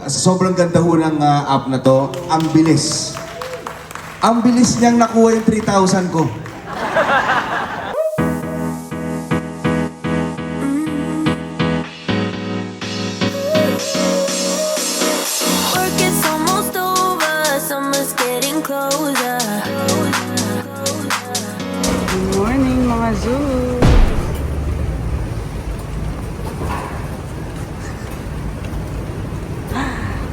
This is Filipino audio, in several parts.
Sobrang ganda ho ng app na to. Ang bilis. Ang bilis niyang nakuha yung 3,000 ko. Work is almost over, summer's getting closer. Good morning mga zoo!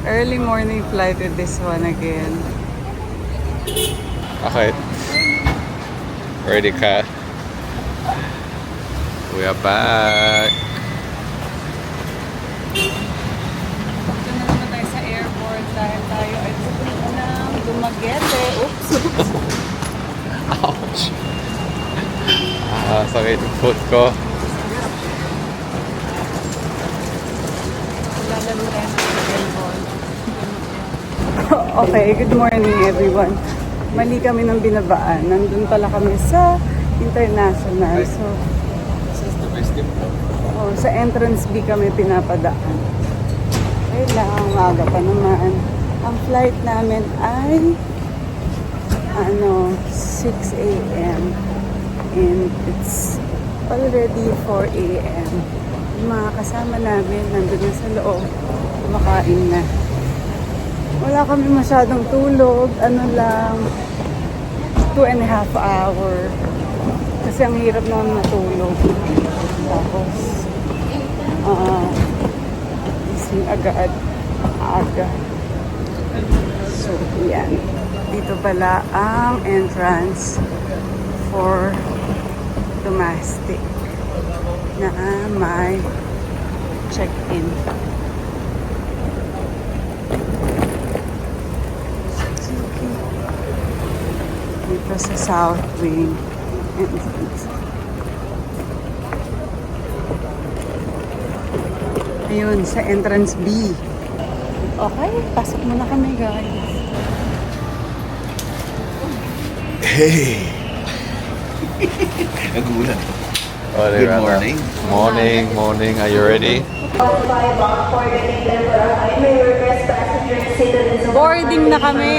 Early morning flight with this one again. Okay. Ready ka? We are back. Dito na naman tayo sa airport dahil tayo ay pupunta ng Dumaguete. Oops! Ouch. Sakit yung foot ko. Lalaro tayo ng basketball. Okay, good morning everyone. Mali kami ng binabaan. Nandun pala kami sa international. So, sa entrance B kami pinapadaan. Kailangan umaga pa naman. Ang flight namin ay 6 a.m. and it's already 4 a.m. Yung mga kasama namin nandun na sa loob, kumakain na. Wala kami masyadong tulog, lang, 2.5 hour. Kasi ang hirap naman matulog. Tapos, gising agad, aga. So, yan. Dito pala ang entrance for domestic na may check-in. Dito sa South Wing entrance. Ayun, sa entrance B. Okay, pasok muna kami guys. Hey! Nagulat. Good morning. Morning. Are you ready? Boarding na kami.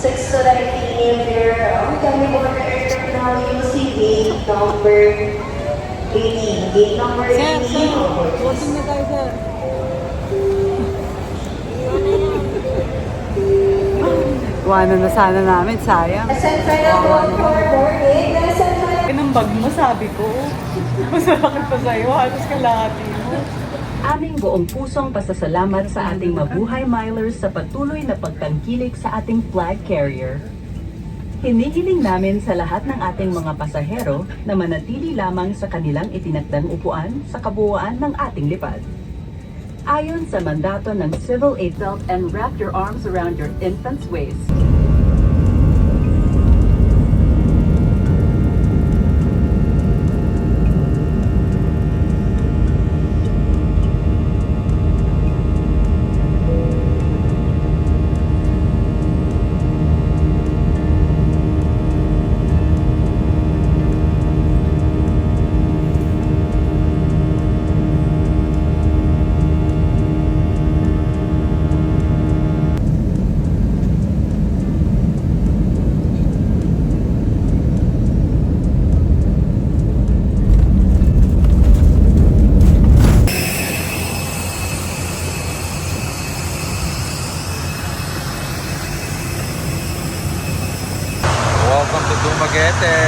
6 to 9 p.m. here. Coming over the aircraft now, you see gate number 18. Gate number 18. Boarding na tayo, sir. Iwanan na sana namin, sayang. Send final call for boarding. Send final. Ang bag mo, sabi ko. Masakit pa sa'yo, halos kalahati mo. Aming buong pusong pasasalamat sa ating mabuhay milers sa patuloy na pagtangkilik sa ating flag carrier. Hinihiling namin sa lahat ng ating mga pasahero na manatili lamang sa kanilang itinakdang upuan sa kabuuan ng ating lipad. Ayon sa mandato ng Civil Aid Belt and wrap your arms around your infant's waist. Welcome to Dumaguete.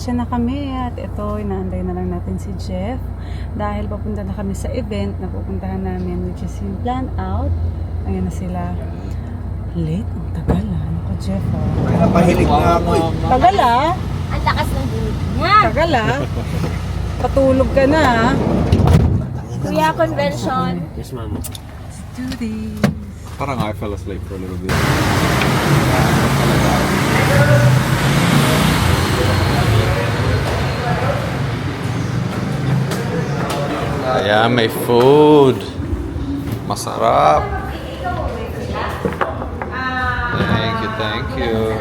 diretso na kami at ito, inaantay na lang natin si Jeff dahil papunta na kami sa event na pupuntahan namin which is yung Plan Out. Ayan na sila. Late? Ang tagal Ano ka, Jeff? Napahilig na ako eh. Tagal Ang lakas ng bulit niya. Tagal Patulog ka na Kuya convention. Let's do this. Parang I fell asleep for a little bit. Ayan, may food. Masarap. Thank you.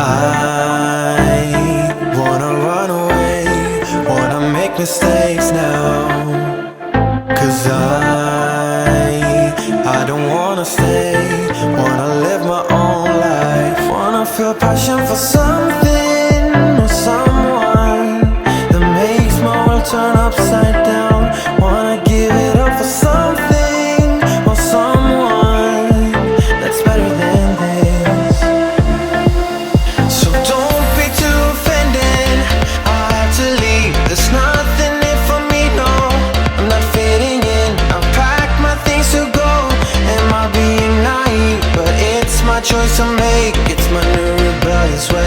I wanna run away, wanna make mistakes now. 'Cause I don't wanna stay, wanna live my own life. Wanna feel passion for something or someone that makes my world turn upside down. Wanna give it up for something or someone that's better than this. So don't be too offended, I had to leave. There's nothing in for me, no, I'm not fitting in. I've packed my things to go. Am I being naive? But it's my choice to make. It's my new rebellious way.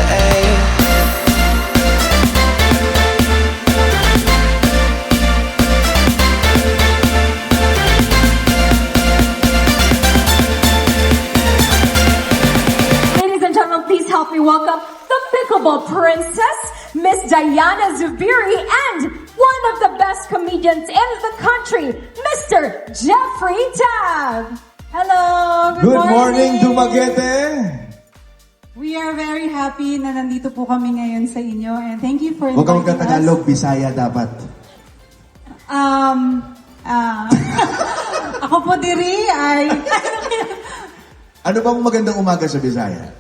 Ladies and gentlemen, please help me welcome the pickleball princess, Miss Diana Zubiri, and one of the best comedians in the country, Mr. Jeffrey Tab. Hello! Good morning, Dumaguete! We are very happy na nandito po kami ngayon sa inyo and thank you for Huwag kang inviting us. magkatagalog, Bisaya dapat. Ako po diri ay Ano bang magandang umaga sa Bisaya?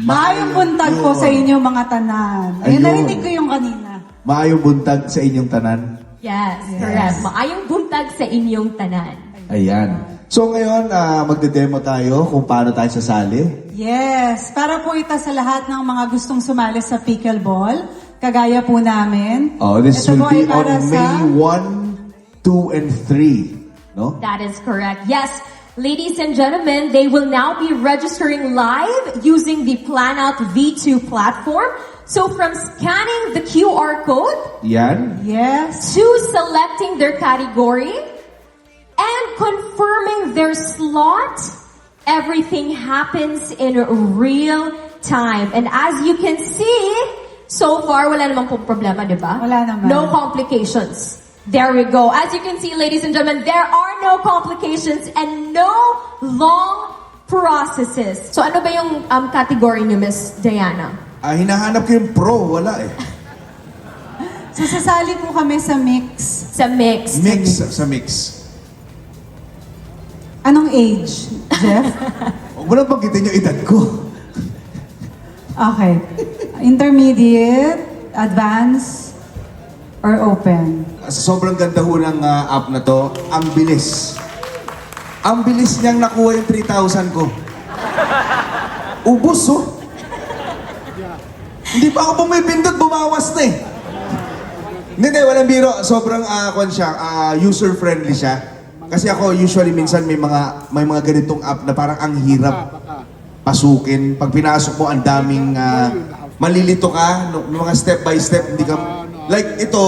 maayong buntag po sa inyo mga tanan. Ayun, Ayun. narinig ko yung kanina. Maayong buntag sa inyong tanan. Yes, correct. Maayong buntag sa inyong tanan. Ayan. So ngayon, magde-demo tayo kung paano tayo sasali. Yes, para po ito sa lahat ng mga gustong sumali sa pickleball, kagaya po namin. Oh, this Ito will po ay be para on May 1, 2, and 3. No? That is correct. Yes, ladies and gentlemen, they will now be registering live using the PlanOut V2 platform. So from scanning the QR code Yan. Yes. to selecting their category and confirming their slot, everything happens in real time. And as you can see, so far, wala namang pong problema, di ba? Wala naman. No complications. There we go. As you can see, ladies and gentlemen, there are no complications and no long processes. So ano ba yung category niyo, Miss Diana? Hinahanap ko yung pro, wala eh. So sasali po kami sa mix. Sa mix. Sa mix. Anong age, Jeff? Huwag mo lang banggitin yung edad ko. Okay. Intermediate, advanced, or open? Sa sobrang ganda ho ng app na to, ang bilis. Ang bilis niyang nakuha yung 3,000 ko. Ubus, oh. Hindi pa ako pumipindot, bumawas na eh. Hindi, walang biro. Sobrang user-friendly siya. Kasi ako usually minsan may mga ganitong app na parang ang hirap pasukin. Pag pinasok mo, ang daming malilito ka, mga step by step, hindi ka... Like ito,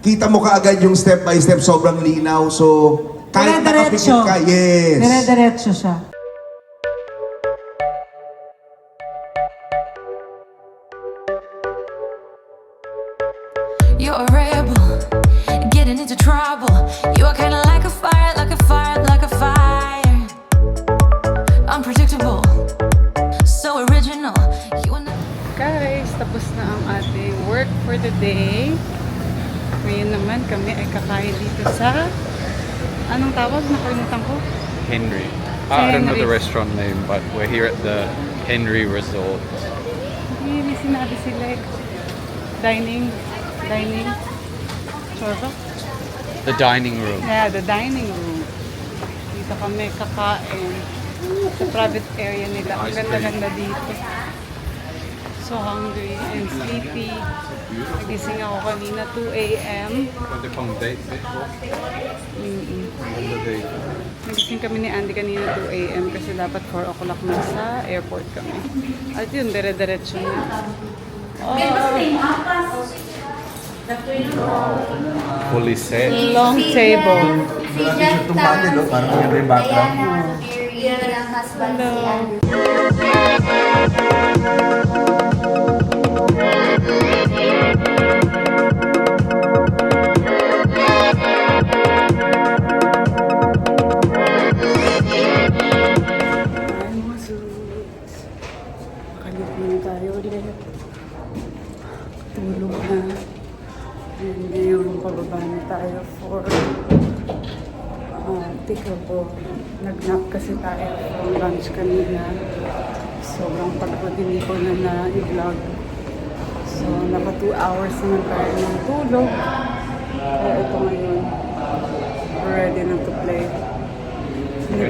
kita mo kaagad yung step by step, sobrang linaw. So, kahit nakapikit ka, yes. Dire-diretso siya. You're a rebel, getting into trouble. You are kinda like a fire, like a fire, like a fire. Unpredictable, so original. You and Guys, tapos na ang ating work for the day. Ngayon naman kami ay kakain dito sa... Anong tawag? Nakalimutan ko. Henry. I don't know the Henry. restaurant name, but we're here at the Henry Resort. Hindi, may sinabi sila eh. Dining. Sure ba? The dining room. Yeah, the dining room. Dito Dito kami kakain sa private area nila. Ang ganda-ganda dito. So hungry and sleepy. Nagising ako kanina 2 a.m. Nagising kami ni Andy kanina 2 a.m. kasi dapat 4 o'clock na sa airport kami. At yun, dire-diretso na. Fully set. Long table. Itong panel, no? Parang yung rin background. Hello. Ay, mga suits. Makalit na tayo ulit. Tulog na. And ngayon, pababa na tayo for pickleball. Nag-nap kasi tayo from lunch kanina. Sobrang pagod, hindi ko na i-vlog. So, naka 2 hours naman tayo ng tulog. Kaya ito ngayon, ready na to play. Hindi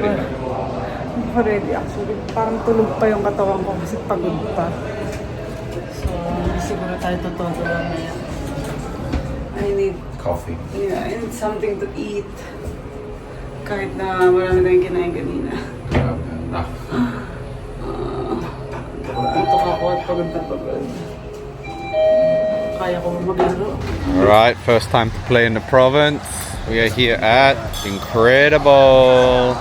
pa ready actually. Parang tulog pa yung katawan ko kasi pagod pa. So, siguro tayo totoo mamaya. I need Coffee. Yeah, I need something to eat. Kahit na wala na tayong kinain kanina. Antok ako at pagod na pagod. Kaya ko maglaro. Alright, first time to play in the province. We are here at Incredible.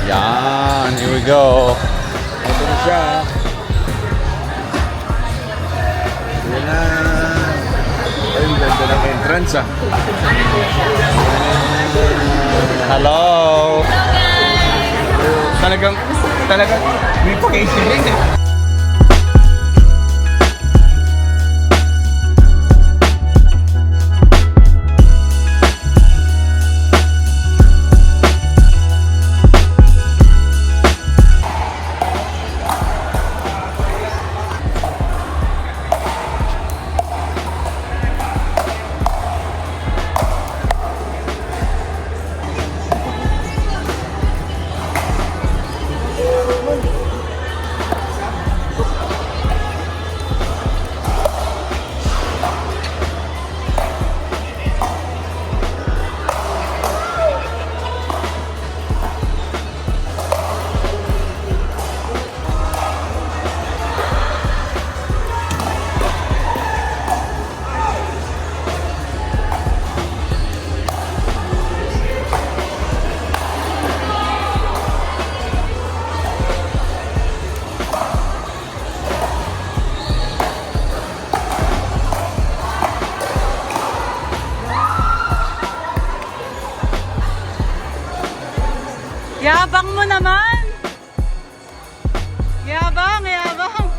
Yan, here we go. Ito na siya. Yan na. Ay, ang ganda ng entrance ah. Hello. Talagang may vacation rin eh. Yabang mo naman! Yabang, yabang!